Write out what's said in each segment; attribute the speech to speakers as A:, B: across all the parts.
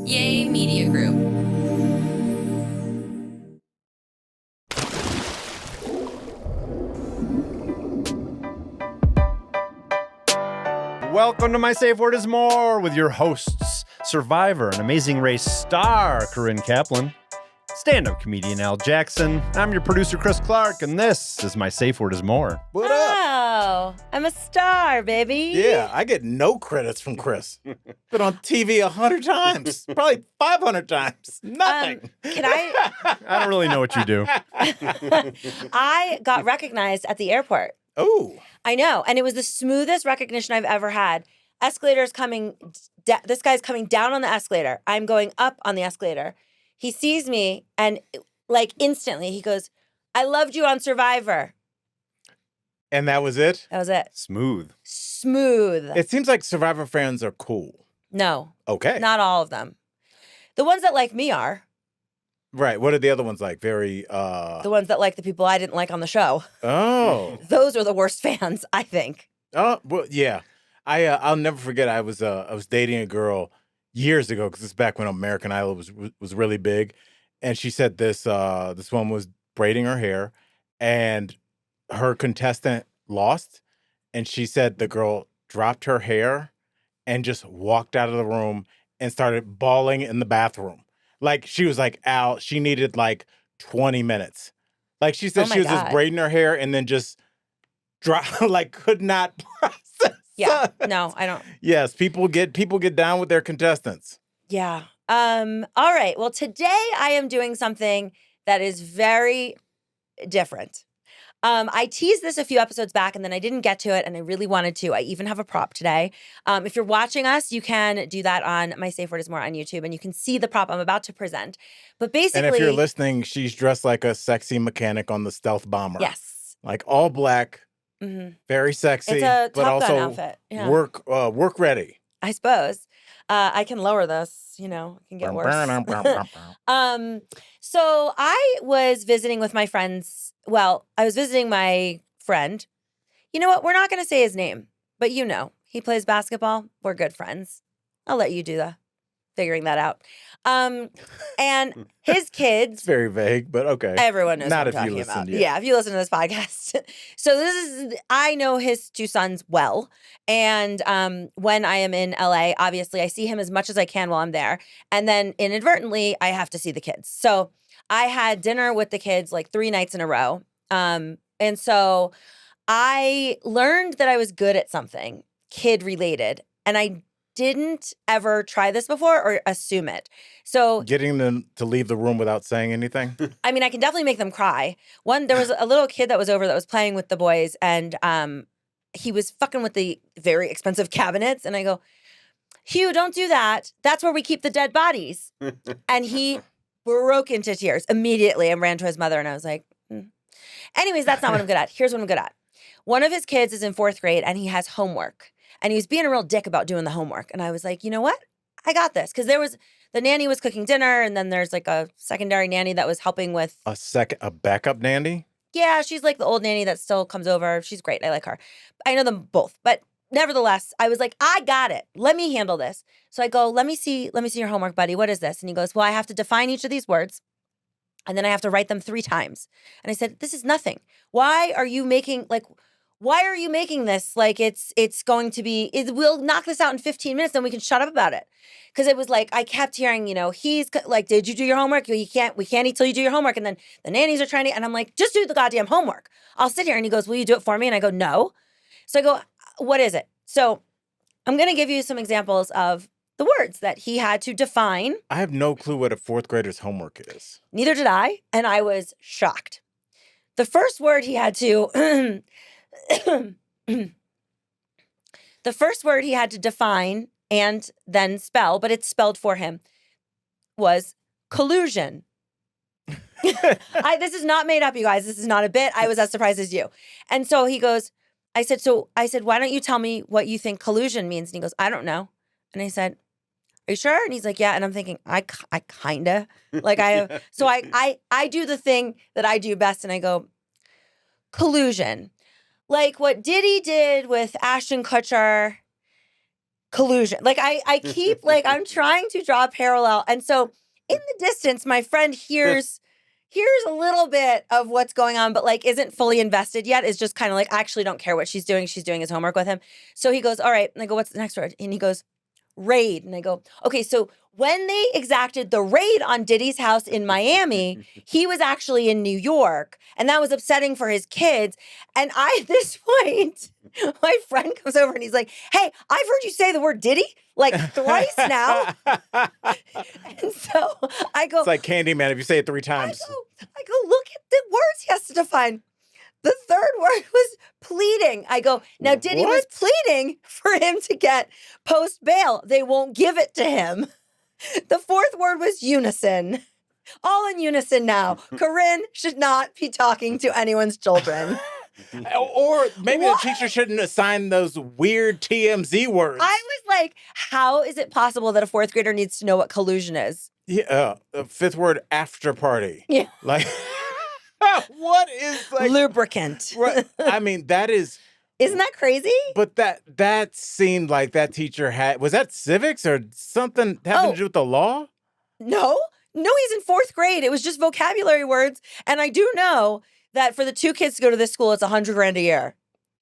A: Yay Media Group.
B: Welcome to My Safe Word is More with your hosts, Survivor and Amazing Race star Corinne Kaplan, stand-up comedian Al Jackson. I'm your producer, Chris Clark, and this is My Safe Word is More.
C: What up?
D: Oh, I'm a star, baby.
C: Yeah, I get no credits from Chris. Been on TV 100 times, probably 500 times. Nothing.
D: Can I?
B: I don't really know what you do.
D: I got recognized at the airport.
C: Oh,
D: I know, and it was the smoothest recognition I've ever had. Escalator's coming. This guy's coming down on the escalator. I'm going up on the escalator. He sees me, and like instantly, he goes, "I loved you on Survivor."
C: and that was it?
D: That was it.
B: Smooth.
D: Smooth.
C: It seems like Survivor fans are cool.
D: No,
C: Okay.
D: not all of them. The ones that like me are.
C: Right. What are the other ones like? Very,
D: The ones that like the people I didn't like on the show.
C: oh.
D: Those are the worst fans, I think.
C: Oh, well, yeah. I'll never forget. I was dating a girl years ago because this is back when American Idol was really big, and she said this woman was braiding her hair, and her contestant lost, and she said the girl dropped her hair and just walked out of the room and started bawling in the bathroom. Like she was like out. She needed like 20 minutes. Like she said
D: Oh my
C: she was just
D: God.
C: braiding her hair and then just like could not process.
D: Yeah. No, I don't.
C: Yes, people get down with their contestants.
D: Yeah. All right. Well, today I am doing something that is very different. I teased this a few episodes back and then I didn't get to it and I really wanted to. I even have a prop today. If you're watching us, you can do that on My Safe Word is More on YouTube and you can see the prop I'm about to present. But basically—
C: And if you're listening, she's dressed like a sexy mechanic on the stealth bomber.
D: Yes.
C: Like all black, very sexy,
D: It's a
C: but
D: Top Gun
C: also
D: outfit. Yeah.
C: work ready.
D: I suppose. I can lower this, it can get worse. So I was visiting with my friends. Well, I was visiting my friend. You know what? We're not going to say his name, but he plays basketball. We're good friends. I'll let you do the figuring that out. And his kids—
C: It's very vague, but okay.
D: Everyone knows
C: Not
D: what I'm
C: if you
D: talking
C: listen,
D: about.
C: yeah.
D: Yeah, if you listen to this podcast. So I know his two sons well. And when I am in LA, obviously I see him as much as I can while I'm there. And then inadvertently, I have to see the kids. So I had dinner with the kids like 3 nights in a row. And so I learned that I was good at something kid related. And I didn't ever try this before or assume it. So
C: Getting them to leave the room without saying anything.
D: I mean, I can definitely make them cry. There was a little kid that was over that was playing with the boys, and he was fucking with the very expensive cabinets. And I go, "Hugh, don't do that. That's where we keep the dead bodies." And he broke into tears immediately and ran to his mother. And I was like, Anyways, that's not what I'm good at. Here's what I'm good at. One of his kids is in 4th grade, and he has homework. And he was being a real dick about doing the homework. And I was like, you know what? I got this. Because the nanny was cooking dinner, and then there's like a secondary nanny that was helping with—
C: A backup nanny?
D: Yeah, she's like the old nanny that still comes over. She's great. I like her. I know them both. But nevertheless, I was like, I got it. Let me handle this. So I go, let me see your homework, buddy. What is this? And he goes, well, I have to define each of these words. And then I have to write them 3 times. And I said, this is nothing. Why are you making this like it's going to be— we'll knock this out in 15 minutes and we can shut up about it. Because it was like, I kept hearing, he's like, did you do your homework? We can't eat till you do your homework. And then the nannies are trying to— and I'm like, just do the goddamn homework. I'll sit here. And he goes, will you do it for me? And I go, no. So I go, what is it? So I'm going to give you some examples of the words that he had to define.
C: I have no clue what a 4th grader's homework is.
D: Neither did I. And I was shocked. The first word he had to— the first word he had to define and then spell, but it's spelled for him, was collusion. This is not made up, you guys. This is not a bit. I was as surprised as you. And so he goes, I said, why don't you tell me what you think collusion means? And he goes, I don't know. And I said, are you sure? And he's like, yeah. And I'm thinking, I kinda like so I do the thing that I do best. And I go, collusion. Like what Diddy did with Ashton Kutcher collusion. Like I keep like I'm trying to draw a parallel. And so in the distance, my friend hears a little bit of what's going on, but like isn't fully invested yet, is just kind of like, I actually don't care what she's doing. She's doing his homework with him. So he goes, all right. And I go, what's the next word? And he goes, raid. And I go, okay, so when they exacted the raid on Diddy's house in Miami, he was actually in New York, and that was upsetting for his kids. And at this point, my friend comes over and he's like, hey, I've heard you say the word Diddy like thrice now. And so I go,
C: It's like Candyman if you say it 3 times.
D: I go, look at the words he has to define. The third word was pleading. I go, now Diddy was pleading for him to get post bail. They won't give it to him. The fourth word was unison. All in unison now. Corinne should not be talking to anyone's children.
C: Or maybe the teacher shouldn't assign those weird TMZ words.
D: I was like, how is it possible that a fourth grader needs to know what collusion is?
C: Yeah, fifth word, after party.
D: Yeah.
C: Like, what is like
D: lubricant?
C: Right, I mean, that is.
D: Isn't that crazy?
C: But that seemed like that teacher was that civics or something having to do with the law?
D: No, he's in fourth grade. It was just vocabulary words. And I do know that for the 2 kids to go to this school, it's $100,000 a year.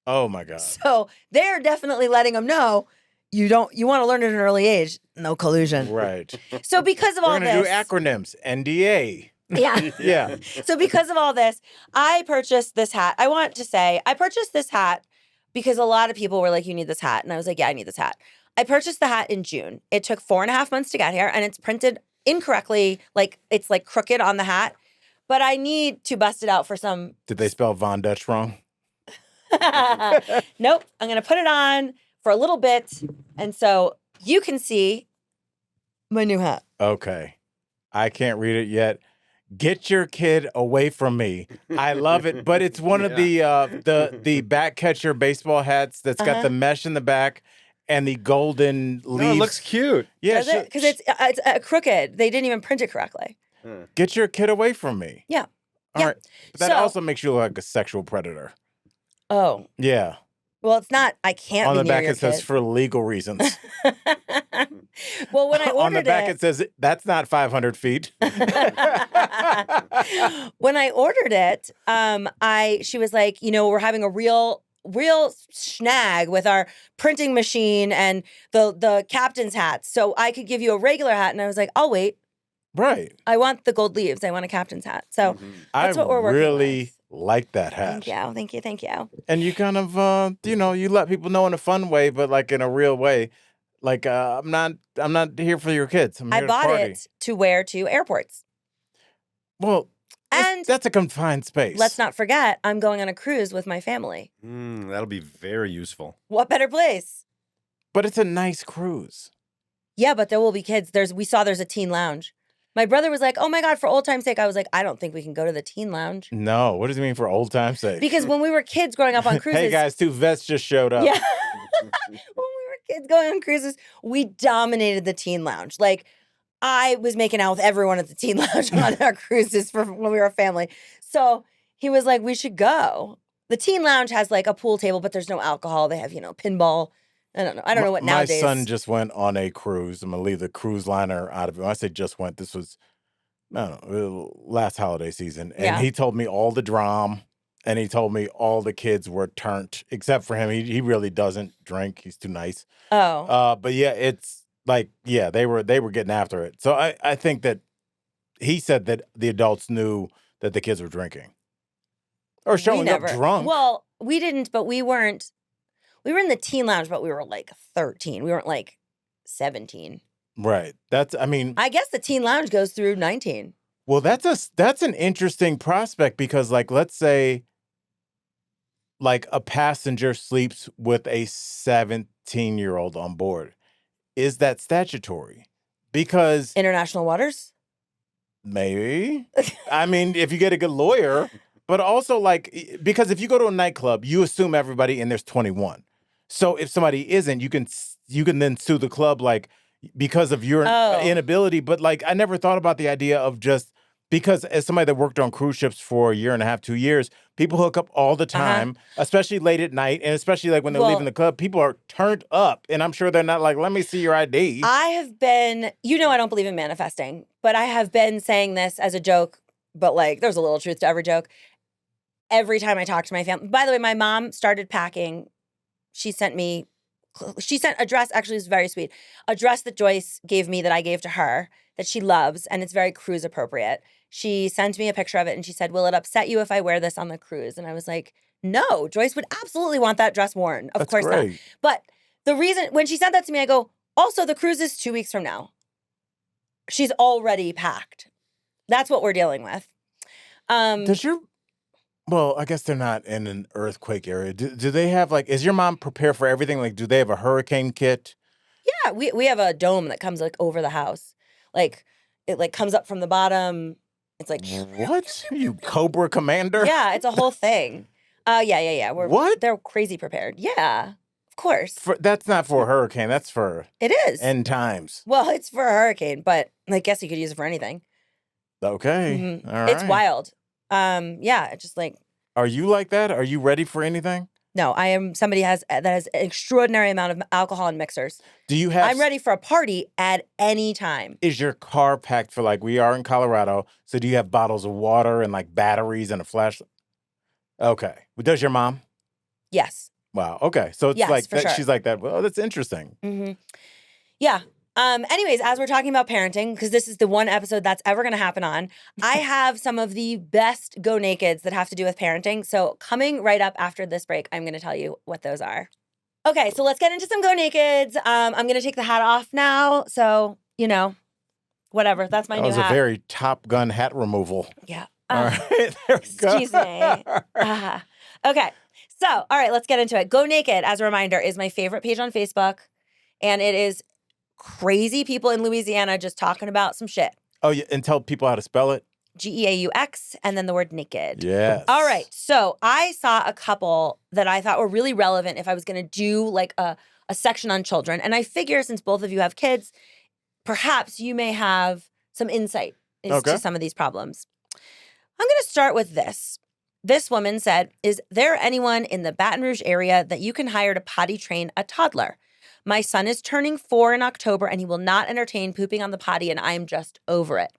C: Oh my God.
D: So they're definitely letting them know you want to learn at an early age. No collusion.
C: Right.
D: So because of all this.
C: We're going to do acronyms. NDA.
D: Yeah.
C: Yeah.
D: So because of all this, I purchased this hat. I want to say I purchased this hat because a lot of people were like, you need this hat. And I was like, yeah, I need this hat. I purchased the hat in June. It took 4.5 months to get here, and it's printed incorrectly. Like it's like crooked on the hat, but I need to bust it out for some.
C: Did they spell Von Dutch wrong?
D: Nope. I'm going to put it on for a little bit. And so you can see my new hat.
C: Okay. I can't read it yet. Get your kid away from me. I love it, but it's one of the back catcher baseball hats that's got the mesh in the back and the golden leaves.
B: No, it looks cute.
C: Yeah,
D: because it's crooked. They didn't even print it correctly.
C: Get your kid away from me.
D: Yeah.
C: All right. But that also makes you look like a sexual predator.
D: Oh.
C: Yeah.
D: Well, it's not. I can't.
C: On
D: be
C: the
D: near
C: back
D: your
C: it says
D: kid.
C: for legal reasons.
D: Well, when I ordered
C: on the back it says that's not 500 feet.
D: When I ordered it, she was like, we're having a real snag with our printing machine and the captain's hats. So I could give you a regular hat, and I was like, I'll wait.
C: Right.
D: I want the gold leaves. I want a captain's hat. So that's what we're working
C: really
D: with.
C: like that hat.
D: Thank you.
C: And you kind of, you let people know in a fun way, but like in a real way. Like, I'm not here for your kids. I'm here
D: I bought
C: to party.
D: it to wear to airports.
C: Well,
D: and
C: that's a confined space.
D: Let's not forget, I'm going on a cruise with my family.
B: That'll be very useful.
D: What better place?
C: But it's a nice cruise.
D: Yeah, but there will be kids. There's a teen lounge. My brother was like, oh my God, for old time's sake. I was like, I don't think we can go to the teen lounge.
C: No, what does it mean for old time's sake?
D: Because when we were kids growing up on cruises.
C: Hey guys, 2 vets just showed up.
D: Yeah. When we were kids going on cruises, we dominated the teen lounge. Like, I was making out with everyone at the teen lounge on our cruises when we were a family. So he was like, we should go. The teen lounge has like a pool table, but there's no alcohol. They have, pinball. I don't know. I don't know what nowadays.
C: My son just went on a cruise. I'm going to leave the cruise liner out of it. When I say just went, this was, I don't know, last holiday season. And he told me all the drama, and he told me all the kids were turned, except for him. He really doesn't drink. He's too nice.
D: Oh.
C: But yeah, it's like, yeah, they were getting after it. So I think that he said that the adults knew that the kids were drinking. Or showing up drunk.
D: Well, we didn't, but we weren't. We were in the teen lounge, but we were like 13. We weren't like 17.
C: Right.
D: I guess the teen lounge goes through 19.
C: Well, that's an interesting prospect because, like, let's say, like, a passenger sleeps with a 17-year-old on board. Is that statutory? Because
D: international waters?
C: Maybe. I mean, if you get a good lawyer, but also, like, because if you go to a nightclub, you assume everybody in there's 21. So if somebody isn't, you can then sue the club, like, because of your inability. But, like, I never thought about the idea of just Because as somebody that worked on cruise ships for a year and a half, 2 years, people hook up all the time, especially late at night, and especially like when they're leaving the club, people are turned up, and I'm sure they're not like, let me see your ID.
D: I have been, I don't believe in manifesting, but I have been saying this as a joke, but like there's a little truth to every joke. Every time I talk to my family, by the way, my mom started packing. She sent a dress, actually it was very sweet, a dress that Joyce gave me that I gave to her that she loves, and it's very cruise appropriate. She sent me a picture of it and she said, will it upset you if I wear this on the cruise? And I was like, no, Joyce would absolutely want that dress worn. Of course not. But the reason, when she sent that to me, I go, also the cruise is 2 weeks from now. She's already packed. That's what we're dealing with.
C: Well, I guess they're not in an earthquake area. Do they have is your mom prepared for everything? Like, do they have a hurricane kit?
D: Yeah, we have a dome that comes like over the house. Like it like comes up from the bottom. It's like
C: what? You Cobra Commander?
D: Yeah, it's a whole thing. Yeah. They're crazy prepared. Yeah, of course.
C: That's not for a hurricane. That's for
D: it is
C: end times.
D: Well, it's for a hurricane, but I guess you could use it for anything.
C: Okay,
D: mm-hmm.
C: All right.
D: It's wild. Yeah, it's just like.
C: Are you like that? Are you ready for anything?
D: No, I am somebody that has an extraordinary amount of alcohol and mixers.
C: Do you have?
D: I'm ready for a party at any time.
C: Is your car packed for we are in Colorado? So do you have bottles of water and batteries and a flashlight? Okay. Does your mom?
D: Yes.
C: Wow. Okay. So it's
D: yes, for
C: that.
D: Sure.
C: She's like that. Well, that's interesting.
D: Mm-hmm. Yeah. Anyways, as we're talking about parenting, because this is the one episode that's ever going to happen on, I have some of the best Go Nakeds that have to do with parenting. So coming right up after this break, I'm going to tell you what those are. Okay, so let's get into some Go Nakeds. I'm going to take the hat off now. So, whatever. That's my new hat.
C: That was a very Top Gun hat removal.
D: Yeah.
C: All right. There we go.
D: Excuse me. Okay. So, all right, let's get into it. Go Naked, as a reminder, is my favorite page on Facebook. And it is crazy people in Louisiana just talking about some shit.
C: Oh, yeah, and tell people how to spell it.
D: Geaux, and then the word naked.
C: Yes.
D: All right. So I saw a couple that I thought were really relevant if I was going to do a section on children. And I figure since both of you have kids, perhaps you may have some insight into some of these problems. I'm going to start with this. This woman said, is there anyone in the Baton Rouge area that you can hire to potty train a toddler? My son is turning 4 in October, and he will not entertain pooping on the potty, and I'm just over it.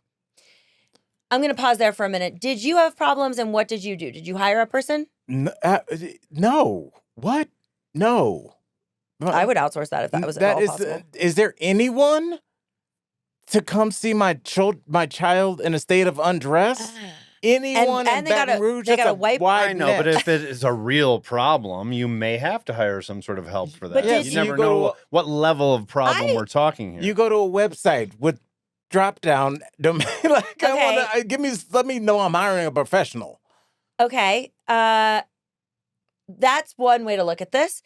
D: I'm going to pause there for a minute. Did you have problems, and what did you do? Did you hire a person?
C: No. What? No.
D: I would outsource that if that was at all possible.
C: Is there anyone to come see my child in a state of undress? Anyone in Baton Rouge?
D: They got a wipe.
B: I know, but if it is a real problem, you may have to hire some sort of help for that.
D: But
B: you never know what level of problem we're talking here.
C: You go to a website with drop down domain. Let me know I'm hiring a professional.
D: Okay. That's one way to look at this.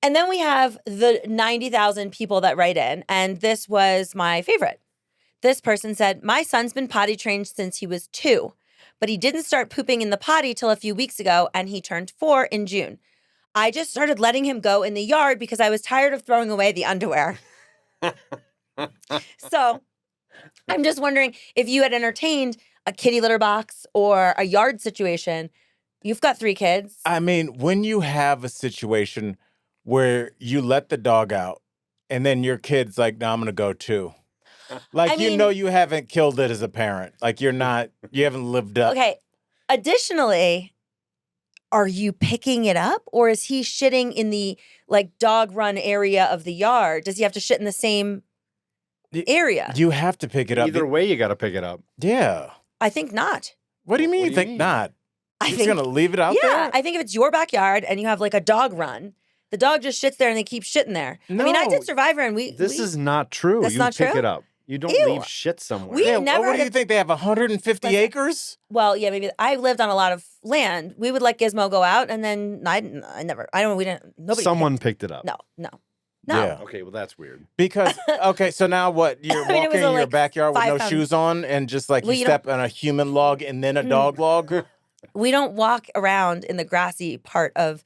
D: And then we have the 90,000 people that write in, and this was my favorite. This person said, my son's been potty trained since he was 2. But he didn't start pooping in the potty till a few weeks ago, and he turned 4 in June. I just started letting him go in the yard because I was tired of throwing away the underwear. So I'm just wondering if you had entertained a kitty litter box or a yard situation. You've got 3 kids.
C: I mean, when you have a situation where you let the dog out and then your kid's like, no, I'm going to go too. You haven't killed it as a parent. You haven't lived up.
D: Okay. Additionally, are you picking it up, or is he shitting in the dog run area of the yard? Does he have to shit in the same area?
C: You have to pick it up.
B: Either way, you got to pick it up.
C: Yeah.
D: I think not.
C: What do you mean you think not? You're just going to leave it out there?
D: Yeah. I think if it's your backyard and you have a dog run, the dog just shits there and they keep shitting there.
C: No.
D: I mean, I did Survivor and
B: This is not true.
D: That's
B: you
D: not
B: pick
D: true?
B: it up. You don't leave shit somewhere.
C: What do you think? They have 150 acres?
D: Well, yeah, maybe. I lived on a lot of land. We would let Gizmo go out, and then nobody.
B: Someone picked it up.
D: No.
C: Yeah.
B: Okay, well, that's weird.
C: Because, so now what? You're walking in your backyard with no shoes on and just you step on a human log and then a dog log?
D: We don't walk around in the grassy part of.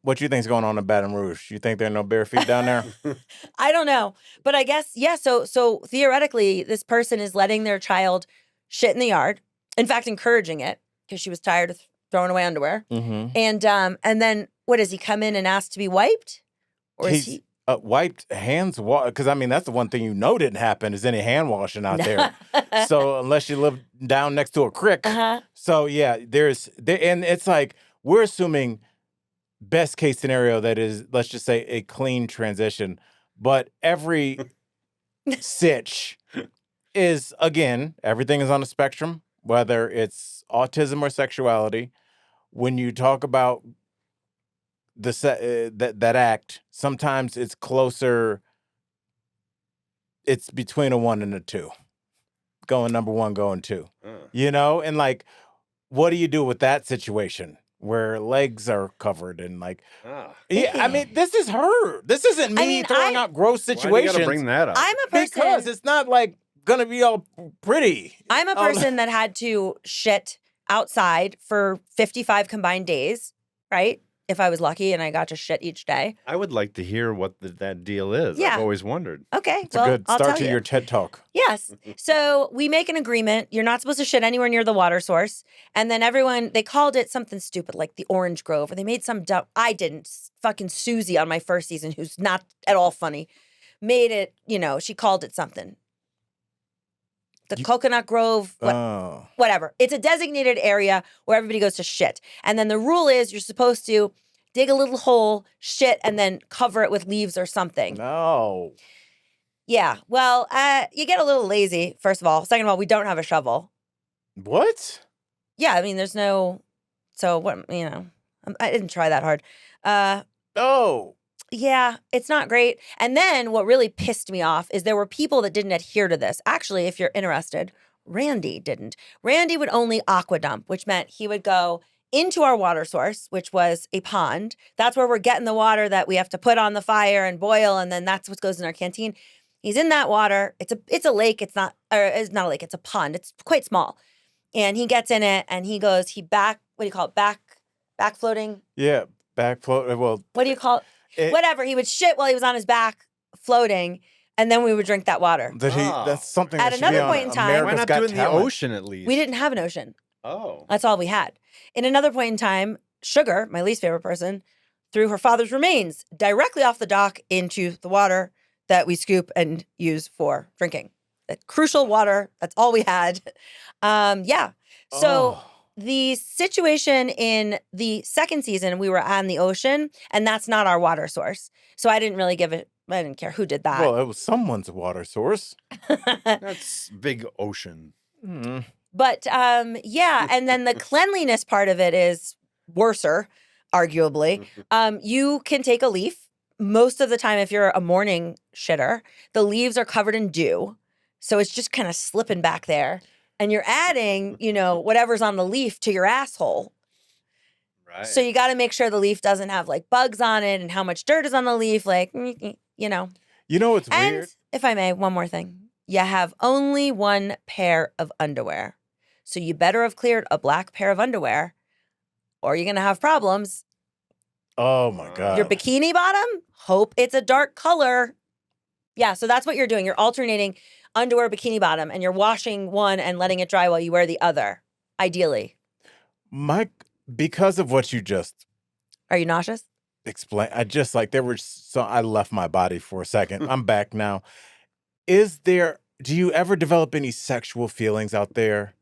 C: What do you think's going on in Baton Rouge? You think there are no bare feet down there?
D: I don't know. But I guess, yeah, so theoretically, this person is letting their child shit in the yard. In fact, encouraging it because she was tired of throwing away underwear.
C: Mm-hmm.
D: And then what does he come in and ask to be wiped? Or is he
C: wiped hands? Because I mean, that's the one thing didn't happen is any hand washing out there. So unless you live down next to a creek, so yeah, and it's like we're assuming best case scenario that is, let's just say, a clean transition, but every sitch is, again, everything is on a spectrum, whether it's autism or sexuality. When you talk about that act, sometimes it's closer. It's between a 1 and a 2, going number 1, going 2. And like, what do you do with that situation where legs are covered and like? I mean, this is her. This isn't me throwing out gross situations.
B: Why do you gotta bring that up?
D: I'm a person
C: because it's not like gonna be all pretty.
D: I'm a person that had to shit outside for 55 combined days, right? If I was lucky and I got to shit each day.
B: I would like to hear what that deal is.
D: Yeah.
B: I've always wondered.
D: Okay.
C: It's a good start to your TED Talk.
D: Yes. So we make an agreement. You're not supposed to shit anywhere near the water source. And then they called it something stupid like the Orange Grove, or they made some dumb, I didn't. Fucking Susie on my first season, who's not at all funny, made it, she called it something. The Coconut Grove, whatever. It's a designated area where everybody goes to shit. And then the rule is you're supposed to dig a little hole, shit, and then cover it with leaves or something.
C: No.
D: Yeah. Well, you get a little lazy, first of all. Second of all, we don't have a shovel.
C: What?
D: Yeah, I mean, there's no... So, what, I didn't try that hard.
C: Oh.
D: Yeah, it's not great. And then what really pissed me off is there were people that didn't adhere to this. Actually, if you're interested, Randy didn't. Randy would only aqua dump, which meant he would go into our water source, which was a pond. That's where we're getting the water that we have to put on the fire and boil, and then that's what goes in our canteen. He's in that water. It's a lake. It's not a lake. It's a pond. It's quite small. And he gets in it, and what do you call it? Back floating?
C: Yeah, back float. Well,
D: what do you call it? Whatever. He would shit while he was on his back floating, and then we would drink that water.
C: That's something
D: At
C: that
D: another
C: should be
D: point
C: on
D: in time-
C: America's
B: Why not
C: Got
B: do it in the
C: Talent.
B: ocean at least?
D: We didn't have an ocean.
B: Oh.
D: That's all we had. In another point in time, Sugar, my least favorite person, threw her father's remains directly off the dock into the water that we scoop and use for drinking. That crucial water. That's all we had. Yeah. So the situation in the second season, we were on the ocean, and that's not our water source. So I didn't really I didn't care who did that.
C: Well, it was someone's water source.
B: That's big ocean.
C: Mm.
D: But yeah, and then the cleanliness part of it is worser, arguably. You can take a leaf. Most of the time, if you're a morning shitter, the leaves are covered in dew. So it's just kind of slipping back there. And you're adding, whatever's on the leaf to your asshole.
B: Right.
D: So you got to make sure the leaf doesn't have like bugs on it and how much dirt is on the leaf. Like,
C: You know what's
D: And
C: weird?
D: if I may, one more thing. You have only one pair of underwear. So you better have cleared a black pair of underwear or you're going to have problems.
C: Oh, my God.
D: Your bikini bottom, hope it's a dark color. Yeah, so that's what you're doing. You're alternating underwear, bikini bottom, and you're washing one and letting it dry while you wear the other, ideally.
C: Mike, because of what you just
D: Are you nauseous?
C: explained, I left my body for a second. I'm back now. Do you ever develop any sexual feelings out there?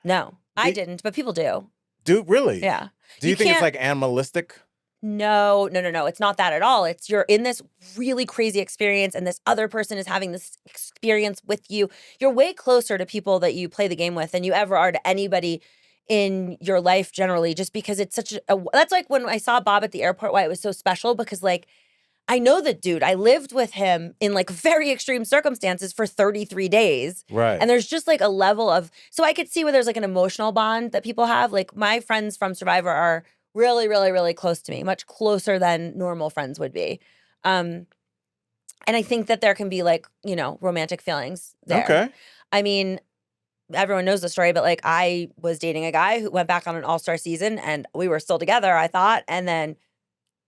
D: No, I didn't, but people do.
C: Really?
D: Yeah.
C: Do you think it's like animalistic?
D: No. It's not that at all. It's you're in this really crazy experience and this other person is having this experience with you. You're way closer to people that you play the game with than you ever are to anybody in your life generally, just because it's such that's like when I saw Bob at the airport, why it was so special, because like, I know the dude. I lived with him in like very extreme circumstances for 33 days.
C: Right.
D: And there's just like a level of, so I could see where there's like an emotional bond that people have. Like my friends from Survivor are really, really, really close to me, much closer than normal friends would be. And I think that there can be like, romantic feelings there.
C: Okay.
D: I mean, everyone knows the story, but like I was dating a guy who went back on an all-star season and we were still together, I thought. And then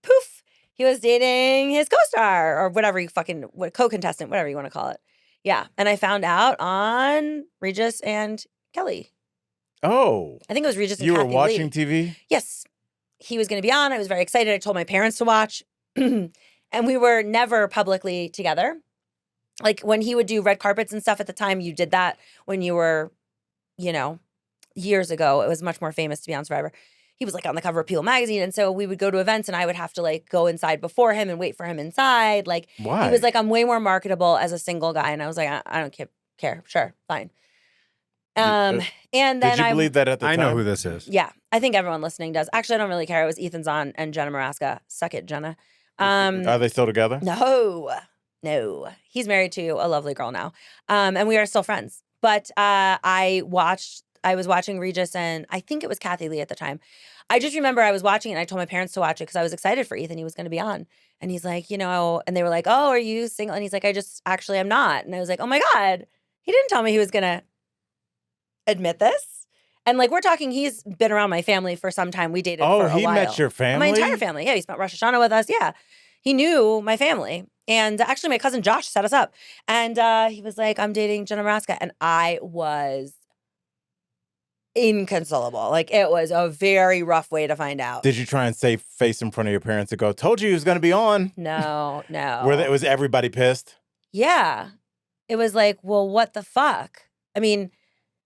D: poof, he was dating his co-star or whatever co-contestant, whatever you want to call it. Yeah. And I found out on Regis and Kelly.
C: Oh.
D: I think it was Regis and
C: You were
D: Kathy
C: watching
D: Lee.
C: TV?
D: Yes. He was going to be on. I was very excited. I told my parents to watch. And we were never publicly together. Like when he would do red carpets and stuff at the time, you did that when you were, you know, years ago. It was much more famous to be on Survivor. He was like on the cover of People magazine. And so we would go to events and I would have to like go inside before him and wait for him inside. Like
C: Why?
D: he was like, I'm way more marketable as a single guy. And I was like, I don't care. Sure. Fine. And then
C: Did you believe that at the time?
B: I know who this is.
D: Yeah. I think everyone listening does. Actually, I don't really care. It was Ethan Zahn and Jenna Maraska. Suck it, Jenna.
C: Are they still together?
D: No. He's married to a lovely girl now. And we are still friends. But I was watching Regis and I think it was Kathy Lee at the time. I just remember I was watching it and I told my parents to watch it because I was excited for Ethan. He was going to be on. And he's like, you know, and they were like, oh, are you single? And he's like, I'm not. And I was like, oh my God. He didn't tell me he was going to admit this. And like, we're talking, he's been around my family for some time. We dated for a while.
C: Oh, he met your family?
D: My entire family. Yeah, he spent Rosh Hashanah with us. Yeah. He knew my family. And actually, my cousin Josh set us up. And he was like, I'm dating Jenna Maraska. And I was inconsolable. Like, it was a very rough way to find out.
C: Did you try and save face in front of your parents and go, told you he was going to be on?
D: No.
C: Was everybody pissed?
D: Yeah. It was like, well, what the fuck? I mean,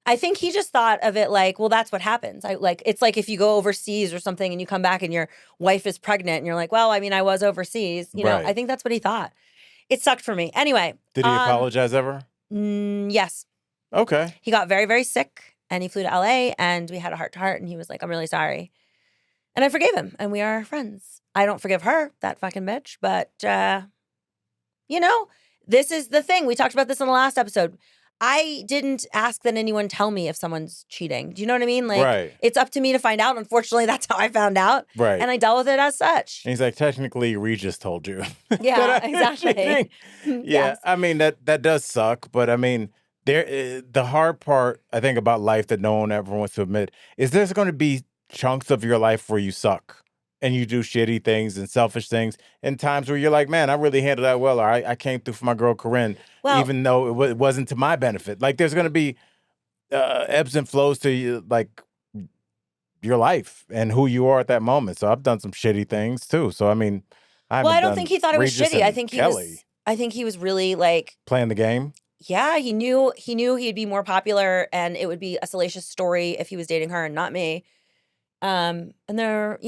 D: I think he just thought of it like, well, that's what happens. It's like if you go overseas or something and you come back and your wife is pregnant and you're like, well, I mean, I was overseas. You know,
C: Right.
D: I think that's what he thought. It sucked for me. Anyway.
C: Did he apologize ever?
D: Yes.
C: Okay.
D: He got very, very sick and he flew to LA and we had a heart to heart and he was like, I'm really sorry. And I forgave him and we are friends. I don't forgive her, that fucking bitch. But, you know, this is the thing. We talked about this in the last episode. I didn't ask that anyone tell me if someone's cheating. Do you know what I mean? Like,
C: Right.
D: It's up to me to find out. Unfortunately, that's how I found out.
C: Right.
D: And I dealt with it as such.
C: And he's like, technically, Regis told you.
D: Yeah, exactly.
C: Yeah,
D: Yes.
C: I mean, that does suck. But I mean, the hard part, I think, about life that no one ever wants to admit is there's going to be chunks of your life where you suck. And you do shitty things and selfish things, and times where you're like, man, I really handled that well, or I came through for my girl Corinne, even though it wasn't to my benefit. Like, there's going to be ebbs and flows to you, like your life and who you are at that moment. So I've done some shitty things too. So I mean,
D: I don't think he thought it was
C: Regis
D: shitty. I
C: and
D: think
C: Kelly
D: he was really like
C: playing the game.
D: Yeah, he knew he'd be more popular, and it would be a salacious story if he was dating her and not me. And there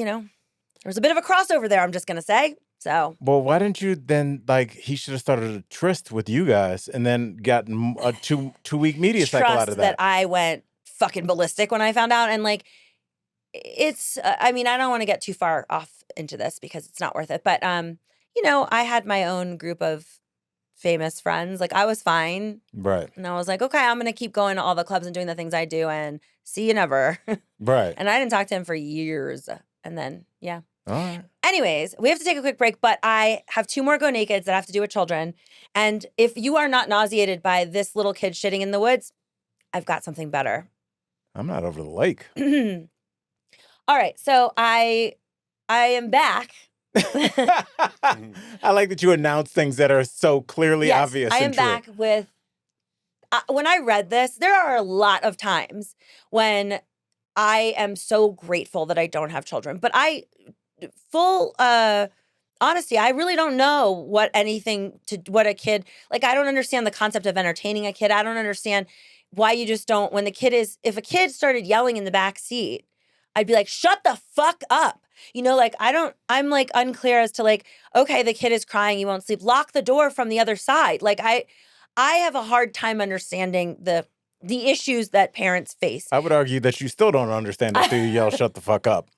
D: was a bit of a crossover there, I'm just going to say. So,
C: well, why didn't you then, like, he should have started a tryst with you guys and then gotten a two-week media cycle out of that.
D: That I went fucking ballistic when I found out. And like, it's, I mean, I don't want to get too far off into this because it's not worth it. But, I had my own group of famous friends. Like, I was fine.
C: Right.
D: And I was like, okay, I'm going to keep going to all the clubs and doing the things I do and see you never.
C: Right.
D: And I didn't talk to him for years. And then, yeah.
C: All right.
D: Anyways, we have to take a quick break, but I have 2 more Go Nakeds that have to do with children. And if you are not nauseated by this little kid shitting in the woods, I've got something better.
C: I'm not over the lake.
D: All right, so I am back.
C: I like that you announce things that are so clearly obvious.
D: I am
C: and true.
D: back with. When I read this, there are a lot of times when I am so grateful that I don't have children, but full honesty, I really don't know what a kid, like, I don't understand the concept of entertaining a kid. I don't understand why you just don't, if a kid started yelling in the back seat, I'd be like, shut the fuck up. Like, I'm like unclear as to like, okay, the kid is crying, you won't sleep, lock the door from the other side. Like, I have a hard time understanding the issues that parents face.
C: I would argue that you still don't understand until you yell, shut the fuck up.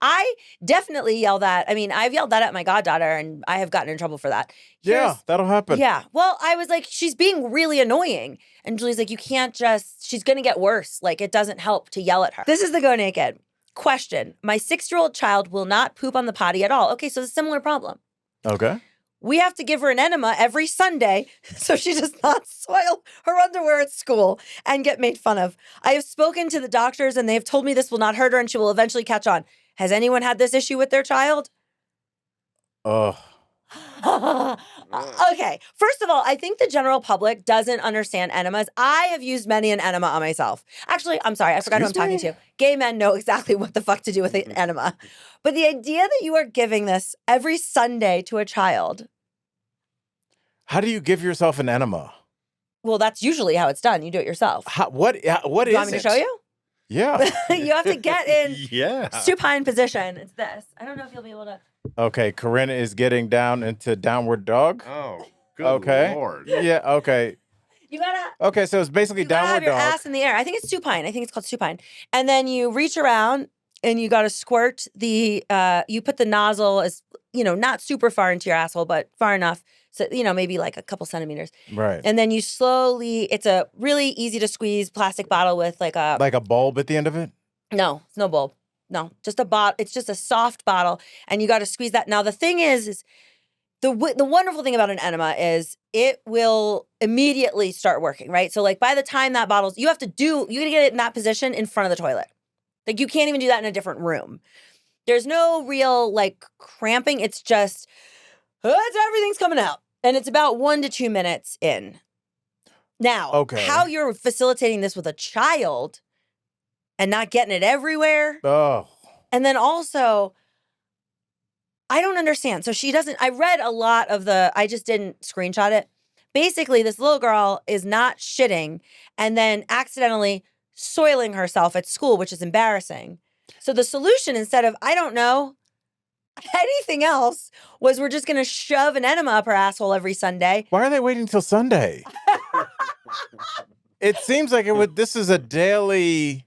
D: I definitely yell that. I mean, I've yelled that at my goddaughter and I have gotten in trouble for that.
C: Yeah, that'll happen.
D: Yeah. Well, I was like, she's being really annoying. And Julie's like, you can't she's going to get worse. Like, it doesn't help to yell at her. This is the Go Naked. Question. My 6-year-old child will not poop on the potty at all. Okay, so it's a similar problem.
C: Okay.
D: We have to give her an enema every Sunday so she does not soil her underwear at school and get made fun of. I have spoken to the doctors and they have told me this will not hurt her and she will eventually catch on. Has anyone had this issue with their child?
C: Oh,
D: Okay. First of all, I think the general public doesn't understand enemas. I have used many an enema on myself. Actually, I'm sorry. I forgot who I'm talking to. Gay men know exactly what the fuck to do with an enema. But the idea that you are giving this every Sunday to a child.
C: How do you give yourself an enema?
D: Well, that's usually how it's done. You do it yourself.
C: What is
D: you want me to show you?
C: Yeah.
D: You have to get in
B: Yeah.
D: supine position. It's this. I don't know if you'll be able to.
C: Okay, Corinne is getting down into downward dog.
B: Oh, good
C: Okay.
B: Lord.
C: Yeah, okay.
D: You gotta.
C: Okay, so it's basically
D: You gotta
C: downward
D: have your
C: dog.
D: ass in the air. I think it's supine. I think it's called supine. And then you reach around and you gotta squirt the. You put the nozzle as not super far into your asshole, but far enough so maybe like a couple centimeters.
C: Right.
D: And then you slowly. It's a really easy to squeeze plastic bottle with like a
C: bulb at the end of it?
D: No, it's no bulb. No, just a bottle. It's just a soft bottle, and you got to squeeze that. Now the thing is the wonderful thing about an enema is it will immediately start working, right? So like by the time that bottle's, you gotta get it in that position in front of the toilet. Like you can't even do that in a different room. There's no real like cramping. It's just everything's coming out, and it's about 1 to 2 minutes in. Now, how you're facilitating this with a child and not getting it everywhere.
C: Oh.
D: And then also, I don't understand. So she doesn't, I read a lot of I just didn't screenshot it. Basically, this little girl is not shitting and then accidentally soiling herself at school, which is embarrassing. So the solution, instead of, I don't know, anything else, was we're just going to shove an enema up her asshole every Sunday.
C: Why are they waiting till Sunday? It seems like this is a daily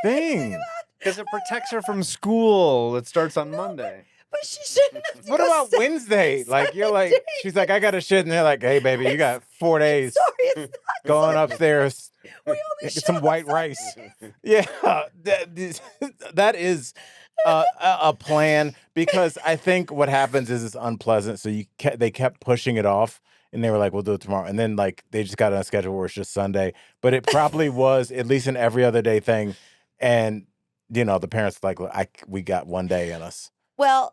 C: thing.
B: Because it protects her from school. It starts on Monday.
D: But she shouldn't have to
C: What
D: go
C: about Wednesday? Like, you're like, she's like, I got to shit. And they're like, hey, baby, you got 4 days.
D: Sorry, it's not
C: going upstairs.
D: We only
C: Get
D: shit
C: some
D: on
C: white rice. Yeah, that is a plan, because I think what happens is it's unpleasant. So they kept pushing it off. And they were like, we'll do it tomorrow. And then like they just got on a schedule where it's just Sunday. But it probably was at least an every other day thing. And, the parents like, we got 1 day in us.
D: Well,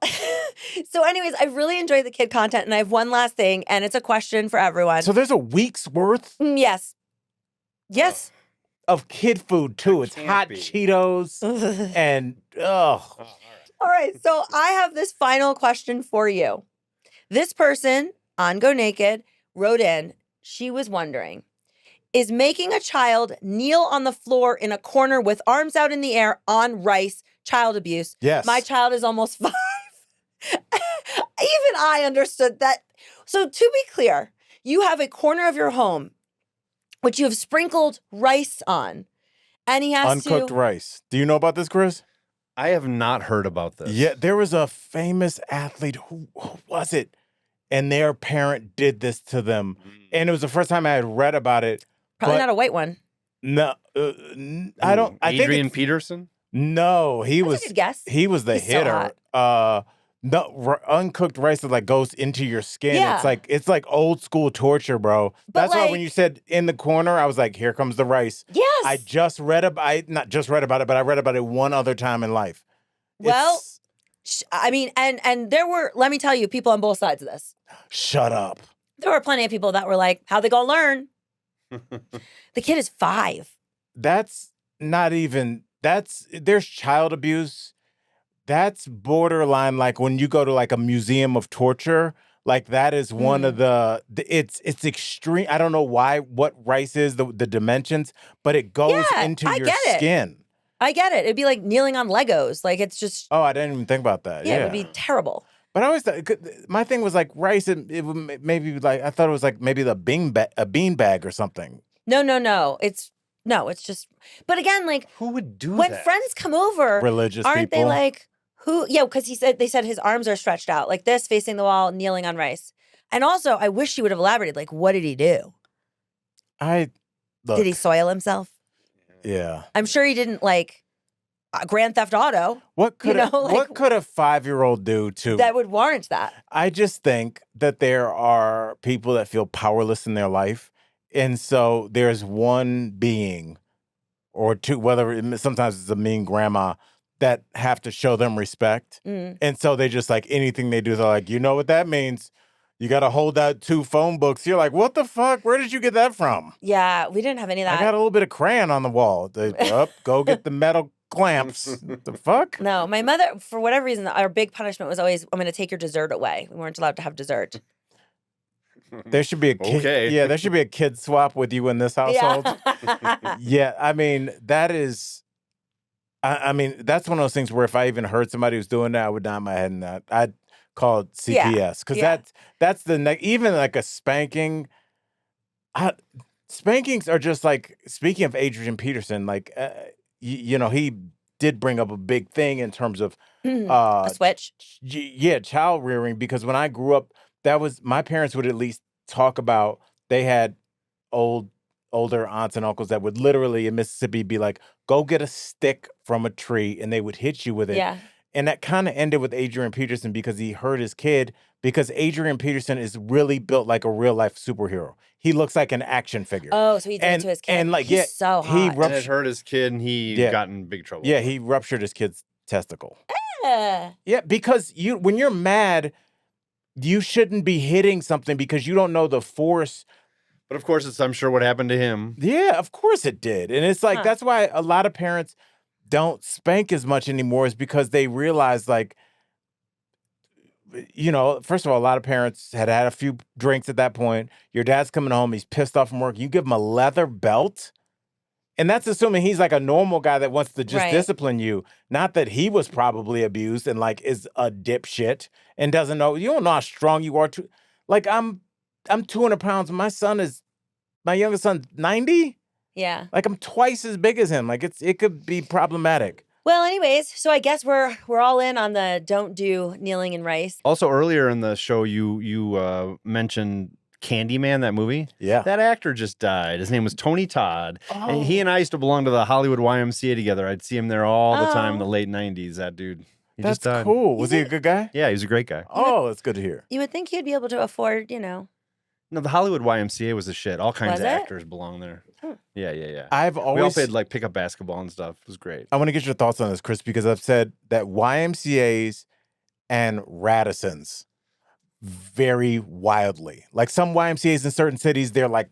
D: so anyways, I've really enjoyed the kid content. And I have one last thing. And it's a question for everyone.
C: So there's a week's worth?
D: Yes. Yes.
C: Of kid food, too. It's hot Cheetos. And,
D: All right. So I have this final question for you. This person on Go Naked wrote in, she was wondering, is making a child kneel on the floor in a corner with arms out in the air on rice child abuse?
C: Yes.
D: My child is almost 5. Even I understood that. So to be clear, you have a corner of your home which you have sprinkled rice on, and he has
C: uncooked rice. Do you know about this, Chris?
B: I have not heard about this.
C: Yeah, there was a famous athlete. Who was it? And their parent did this to them. And it was the first time I had read about it.
D: Probably not a white one.
C: No, I don't. I think
B: Adrian Peterson?
C: No, he
D: That's
C: was.
D: a good guess.
C: He was the
D: He's so
C: hitter.
D: hot.
C: No, uncooked rice that like goes into your skin.
D: Yeah.
C: It's like old school torture, bro.
D: But
C: That's why
D: like-
C: when you said in the corner, I was like, here comes the rice.
D: Yes.
C: I just read about. I not just read about it, but I read about it one other time in life.
D: Well, I mean, and there were, let me tell you, people on both sides of this.
C: Shut up.
D: There were plenty of people that were like, how they gonna learn? The kid is 5.
C: That's not even. There's child abuse. That's borderline like when you go to like a museum of torture. Like that is one of it's extreme. I don't know what rice is, the dimensions, but it goes into your skin.
D: I get it. It'd be like kneeling on Legos. Like it's just.
C: Oh, I didn't even think about that.
D: Yeah, it would be terrible.
C: But I always thought, my thing was like rice. It would maybe like I thought it was like maybe a bean bag or something.
D: No. It's just. But again, like
B: who would do
D: when
B: that?
D: friends come over,
C: religious
D: aren't
C: people.
D: they like who? Yeah, because they said his arms are stretched out like this, facing the wall, kneeling on rice. And also, I wish he would have elaborated. Like, what did he do?
C: Did
D: he soil himself?
C: Yeah,
D: I'm sure he didn't like Grand Theft Auto.
C: What could
D: what
C: could a 5-year-old do to
D: that would warrant that?
C: I just think that there are people that feel powerless in their life. And so there's one being or two, sometimes it's a mean grandma, that have to show them respect. And so they just like anything they do, they're like, you know what that means? You got to hold out 2 phone books. You're like, what the fuck? Where did you get that from?
D: Yeah, we didn't have any of
C: I
D: that.
C: got a little bit of crayon on the wall. Go get the metal clamps. The fuck?
D: No, my mother, for whatever reason, our big punishment was always, I'm going to take your dessert away. We weren't allowed to have dessert.
C: There should be a kid.
B: Okay.
C: Yeah, there should be a kid swap with you in this household.
D: Yeah.
C: Yeah, I mean, that is. I mean, that's one of those things where if I even heard somebody was doing that, I would nod my head and that. I'd call it CPS because that's the even like a spanking. Spankings are just like, speaking of Adrian Peterson, like he did bring up a big thing in terms of
D: A switch.
C: child rearing, because when I grew up, that was, my parents would at least talk about, they had older aunts and uncles that would literally in Mississippi be like, go get a stick from a tree, and they would hit you with it.
D: Yeah.
C: And that kind of ended with Adrian Peterson because he hurt his kid, because Adrian Peterson is really built like a real life superhero. He looks like an action figure.
D: Oh, so he did it to his kid.
C: And like,
D: He's so hot.
C: he
B: And it hurt his kid, and he got in big trouble.
C: Yeah, he ruptured his kid's testicle.
D: Yeah.
C: Yeah, because when you're mad, you shouldn't be hitting something because you don't know the force.
B: But of course, it's, I'm sure, what happened to him.
C: Yeah, of course it did. And it's like, that's why a lot of parents don't spank as much anymore, is because they realize, like, first of all, a lot of parents had a few drinks at that point. Your dad's coming home, he's pissed off from work. You give him a leather belt? And that's assuming he's like a normal guy that wants to just discipline you. Not that he was probably abused and like is a dipshit and doesn't know. You don't know how strong you are. Like, I'm 200 pounds. My youngest son's 90.
D: Yeah.
C: Like, I'm twice as big as him. Like, it could be problematic.
D: Well, anyways, so I guess we're all in on the don't do kneeling in rice.
B: Also, earlier in the show, you mentioned Candyman, that movie.
C: Yeah.
B: That actor just died. His name was Tony Todd. And he and I used to belong to the Hollywood YMCA together. I'd see him there all the time in the late 90s, that dude. He
C: That's
B: just died.
C: cool. Was he a good guy?
B: Yeah, he was a great guy.
C: Oh, that's good to hear.
D: You would think he'd be able to afford,
B: No, the Hollywood YMCA was the shit. All kinds
D: Was
B: of
D: it?
B: actors belong there. Yeah.
C: I've
B: We all
C: always
B: played like pickup basketball and stuff. It was great.
C: I want to get your thoughts on this, Chris, because I've said that YMCAs and Radissons vary wildly. Like, some YMCAs in certain cities, they're like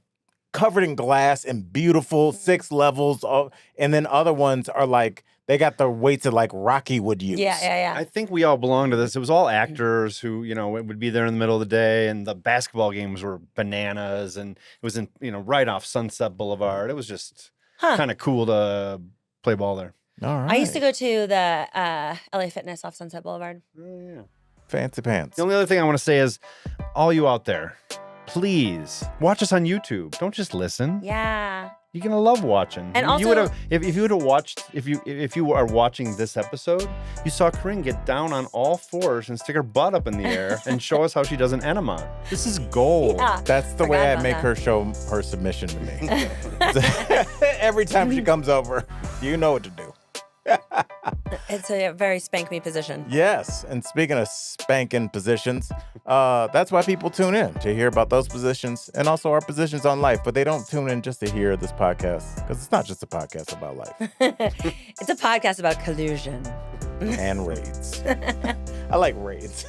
C: covered in glass and beautiful, 6 levels. And then other ones are like, they got the weights that like Rocky would use.
D: Yeah.
B: I think we all belong to this. It was all actors who, would be there in the middle of the day, and the basketball games were bananas, and it was in, right off Sunset Boulevard. It was just kind of cool to play ball there.
C: All right.
D: I used to go to the LA Fitness off Sunset Boulevard.
B: Oh, yeah.
C: Fancy pants.
B: The only other thing I want to say is, all you out there, please watch us on YouTube. Don't just listen.
D: Yeah.
B: You're gonna love watching.
D: And
B: you
D: also-
B: would have, if you would have watched, if you are watching this episode, you saw Corinne get down on all fours and stick her butt up in the air and show us how she does an enema. This is gold.
D: Yeah.
C: That's the
D: Forgot
C: way I
D: about
C: make
D: that.
C: her show her submission to me. Every time she comes over, you know what to do.
D: It's a very spank me position.
C: Yes, and speaking of spanking positions, that's why people tune in, to hear about those positions and also our positions on life. But they don't tune in just to hear this podcast, because it's not just a podcast about life
D: It's a podcast about collusion.
C: and raids. I like raids.